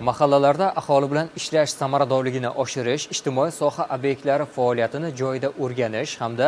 Mahallalarda aholi bilan ishlash samaradorligini oshirish, ijtimoiy soha obyektlari faoliyatini joyida o'rganish hamda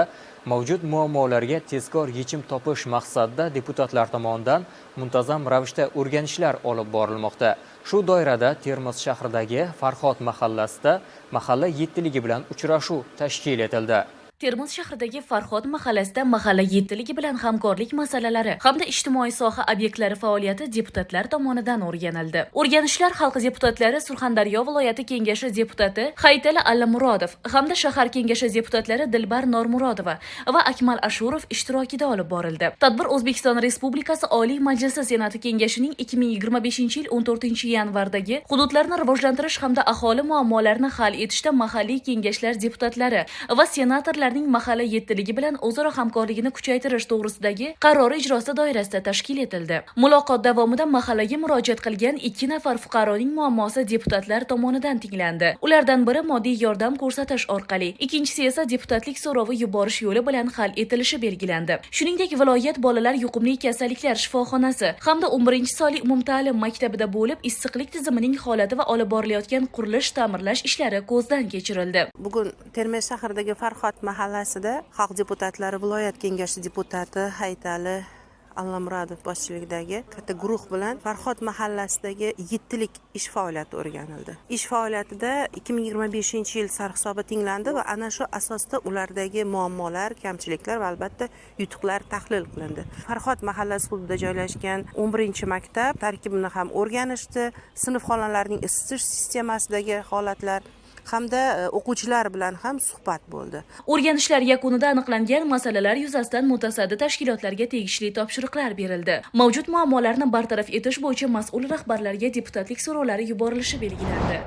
mavjud muammolarga tezkor yechim topish maqsadida deputatlar tomonidan muntazam ravishda o'rganishlar olib borilmoqda. Shu doirada Termiz shahridagi Farhod mahallasida mahalla yettiligi bilan uchrashuv tashkil etildi. Termiz shahridagi Farhod mahallasida mahalla yettiligi bilan hamkorlik masalalari hamda ijtimoiy soha obyektlari faoliyati deputatlar tomonidan o'rganildi. O'rganishlar xalq deputatlari Surxondaryo viloyati kengashi deputati Hayitali Allamurodov hamda shahar kengashi deputatlari Dilbar Normurodova va Akmal Ashurov ishtirokida olib borildi. Tadbir O'zbekiston Respublikasi Oliy Majlisi Senati kengashining 2025-yil 14-yanvardagi hududlarni rivojlantirish hamda aholi muammolarini hal etishda mahalliy kengashlar deputatlari va senatorlar mahalla yettiligi bilan o'zaro hamkorligini kuchaytirish to'g'risidagi qarori ijrosi doirasida tashkil etildi. Muloqot davomida mahallaga murojaat qilgan 2 nafar fuqaroning muammosi deputatlar tomonidan tinglandi. Ulardan biri moddiy yordam ko'rsatish orqali, ikkinchisi esa deputatlik so'rovi yuborish yo'li bilan hal etilishi belgilandi. Shuningdek, viloyat bolalar yuqumli kasalliklar shifoxonasi hamda 11-sonli umumta'lim maktabida bo'lib issiqlik tizimining holati va olib borilayotgan qurilish ta'mirlash ishlari ko'zdan kechirildi. Bugun Termiz shahridagi Farhod mahallasida xalq deputatlari viloyat kengashi deputati Hayitali Allamurodov boshchiligidagi katta guruh bilan Farhod mahallasidagi yettilik ish faoliyati o'rganildi. Ish faoliyatida 2025-yil sarhisobi tinglandi va ana shu asosda ulardagi muammolar, kamchiliklar va albatta yutuqlar tahlil qilindi. Farhod mahallasi hududida joylashgan 11-maktab tarkibini ham o'rganishdi, sinf xonalarining isitish sistemasidagi holatlar hamda o'quvchilar bilan ham suhbat bo'ldi. O'rganishlar yakunida aniqlangan masalalar yuzasidan mutasaddi tashkilotlarga tegishli topshiriqlar berildi. Mavjud muammolarni bartaraf etish bo'yicha mas'ul rahbarlarga deputatlik so'rovlari yuborilishi belgilandi.